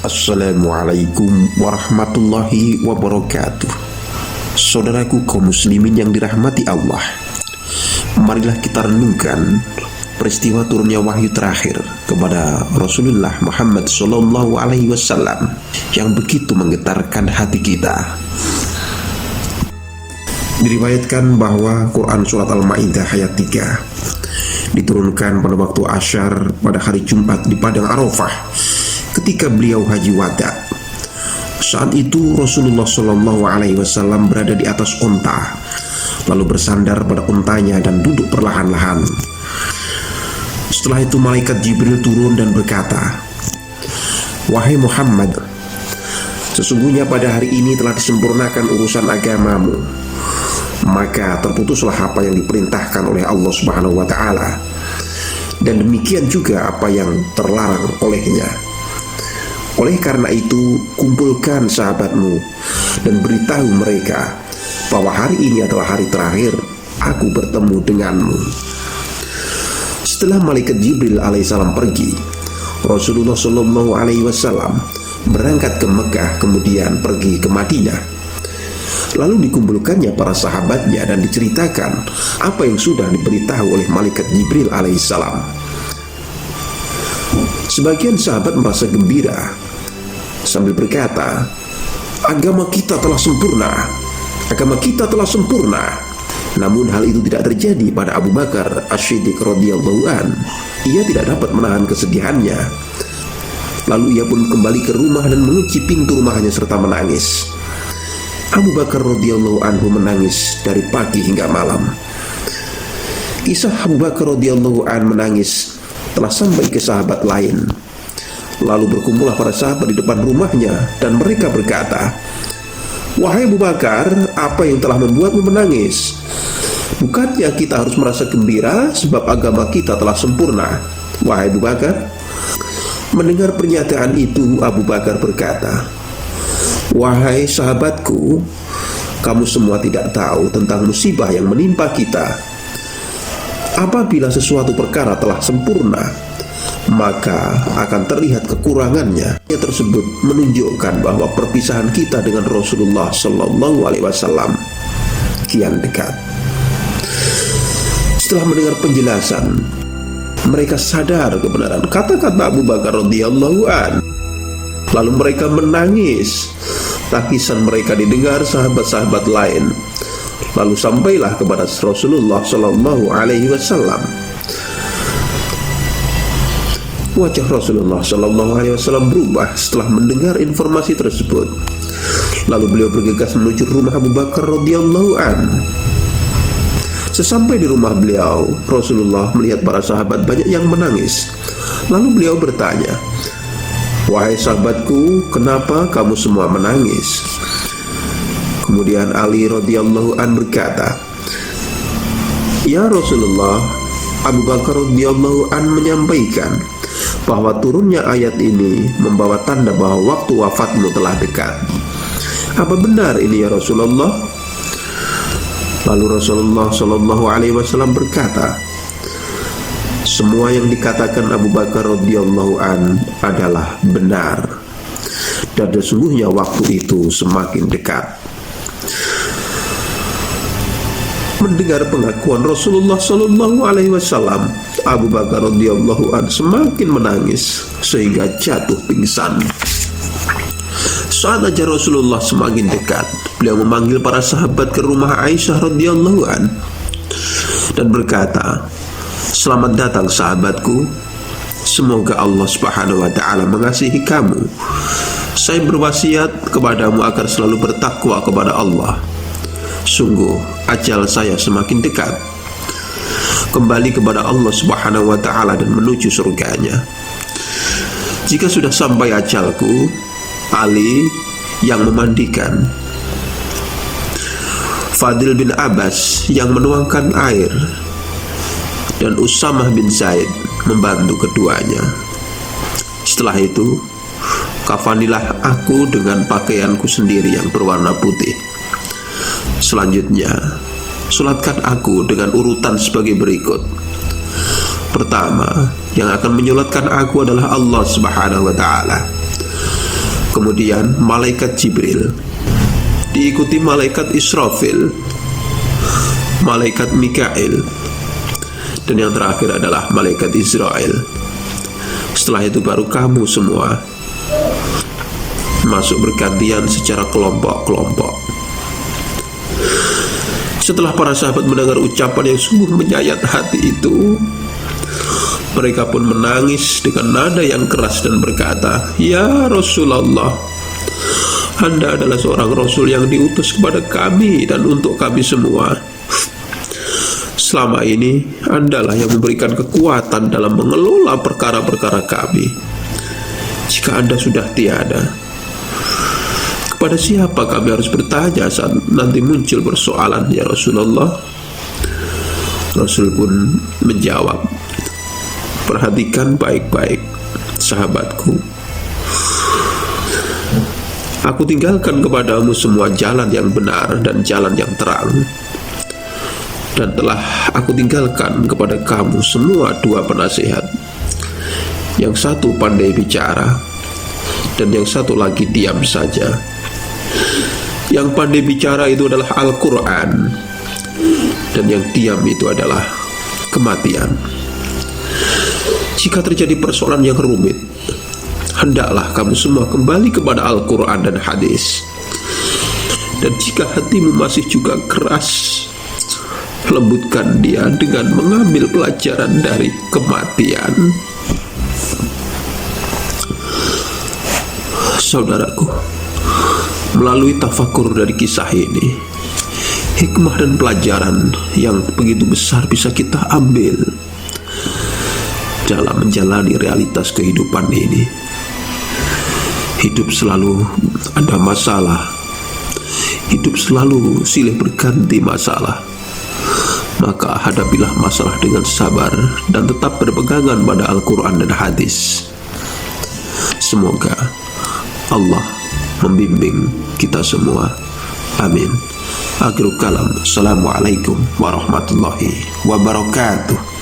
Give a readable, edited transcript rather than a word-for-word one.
Assalamualaikum warahmatullahi wabarakatuh. Saudaraku kaum muslimin yang dirahmati Allah, marilah kita renungkan peristiwa turunnya wahyu terakhir kepada Rasulullah Muhammad SAW yang begitu menggetarkan hati kita. Diriwayatkan bahwa Quran Surat Al-Ma'idah ayat 3 diturunkan pada waktu Asyar pada hari Jumat di Padang Arafah ketika beliau haji wada. Saat itu Rasulullah SAW berada di atas unta, lalu bersandar pada untanya dan duduk perlahan-lahan. Setelah itu malaikat Jibril turun dan berkata, "Wahai Muhammad, sesungguhnya pada hari ini telah disempurnakan urusan agamamu, maka terputuslah apa yang diperintahkan oleh Allah Subhanahu wa Ta'ala, dan demikian juga apa yang terlarang olehnya. Oleh karena itu, kumpulkan sahabatmu dan beritahu mereka bahwa hari ini adalah hari terakhir aku bertemu denganmu." Setelah malaikat Jibril alaihissalam pergi, Rasulullah SAW berangkat ke Mekah, kemudian pergi ke Madinah. Lalu dikumpulkannya para sahabatnya dan diceritakan apa yang sudah diberitahu oleh malaikat Jibril alaihissalam. Sebagian sahabat merasa gembira sambil berkata, agama kita telah sempurna, agama kita telah sempurna. Namun hal itu tidak terjadi pada Abu Bakar As-Siddiq radhiyallahu an. Ia tidak dapat menahan kesedihannya. Lalu ia pun kembali ke rumah dan mengunci pintu rumahnya serta menangis. Abu Bakar radhiyallahu anhu menangis dari pagi hingga malam. Kisah Abu Bakar radhiyallahu an menangis telah sampai ke sahabat lain. Lalu berkumpullah para sahabat di depan rumahnya dan mereka berkata, "Wahai Abu Bakar, apa yang telah membuatmu menangis? Bukannya kita harus merasa gembira sebab agama kita telah sempurna, wahai Abu Bakar?" Mendengar pernyataan itu, Abu Bakar berkata, "Wahai sahabatku, kamu semua tidak tahu tentang musibah yang menimpa kita. Apabila sesuatu perkara telah sempurna, maka akan terlihat kekurangannya." Yang tersebut menunjukkan bahwa perpisahan kita dengan Rasulullah SAW kian dekat. Setelah mendengar penjelasan, mereka sadar kebenaran kata-kata Abu Bakar radhiyallahu an. Lalu mereka menangis. Tangisan mereka didengar sahabat-sahabat lain. Lalu sampailah kepada Rasulullah SAW. Wajah Rasulullah SAW berubah setelah mendengar informasi tersebut. Lalu beliau bergegas menuju rumah Abu Bakar radhiyallahu an. Sesampai di rumah beliau, Rasulullah melihat para sahabat banyak yang menangis. Lalu beliau bertanya, "Wahai sahabatku, kenapa kamu semua menangis?" Kemudian Ali radhiyallahu an berkata, "Ya Rasulullah, Abu Bakar radhiyallahu an menyampaikan bahwa turunnya ayat ini membawa tanda bahwa waktu wafatmu telah dekat. Apa benar ini ya Rasulullah?" Lalu Rasulullah SAW berkata, "Semua yang dikatakan Abu Bakar radhiyallahu an adalah benar, dan sesungguhnya waktu itu semakin dekat." Mendengar pengakuan Rasulullah SAW, Abu Bakar radhiyallahu an semakin menangis sehingga jatuh pingsan. Saat ajal Rasulullah semakin dekat, beliau memanggil para sahabat ke rumah Aisyah radhiyallahu an dan berkata, "Selamat datang sahabatku. Semoga Allah Subhanahu wa Ta'ala mengasihi kamu. Saya berwasiat kepadamu agar selalu bertakwa kepada Allah. Sungguh ajal saya semakin dekat. Kembali kepada Allah Subhanahu wa Ta'ala dan menuju surganya. Jika sudah sampai ajalku, Ali yang memandikan, Fadil bin Abbas yang menuangkan air, dan Usamah bin Zaid membantu keduanya. Setelah itu, kafanilah aku dengan pakaianku sendiri yang berwarna putih. Selanjutnya, sholatkan aku dengan urutan sebagai berikut. Pertama, yang akan menyolatkan aku adalah Allah Subhanahu wa Ta'ala. kemudian malaikat Jibril, diikuti malaikat Israfil, malaikat Mikail, dan yang terakhir adalah malaikat Israel. Setelah itu baru kamu semua masuk bergantian secara kelompok-kelompok. Setelah para sahabat mendengar ucapan yang sungguh menyayat hati itu, mereka pun menangis dengan nada yang keras dan berkata, "Ya Rasulullah, Anda adalah seorang Rasul yang diutus kepada kami dan untuk kami semua. Selama ini Andalah yang memberikan kekuatan dalam mengelola perkara-perkara kami. Jika Anda sudah tiada, kepada siapa kami harus bertanya saat nanti muncul persoalan, ya Rasulullah?" Rasul pun menjawab, "Perhatikan baik-baik, sahabatku. Aku tinggalkan kepadamu semua jalan yang benar dan jalan yang terang. Dan telah aku tinggalkan kepada kamu semua dua penasihat. Yang satu pandai bicara, dan yang satu lagi diam saja. Yang pandai bicara itu adalah Al-Quran, dan yang diam itu adalah kematian. Jika terjadi persoalan yang rumit, hendaklah kamu semua kembali kepada Al-Quran dan hadis. Dan jika hatimu masih juga keras, lembutkan dia dengan mengambil pelajaran dari kematian." Saudaraku, melalui tafakur dari kisah ini, hikmah dan pelajaran yang begitu besar bisa kita ambil dalam menjalani realitas kehidupan ini. Hidup selalu ada masalah, hidup selalu silih berganti masalah. Maka hadapilah masalah dengan sabar dan tetap berpegangan pada Al-Quran dan hadis. Semoga Allah membimbing kita semua. Amin. Akhirul kalam. Assalamualaikum warahmatullahi wabarakatuh.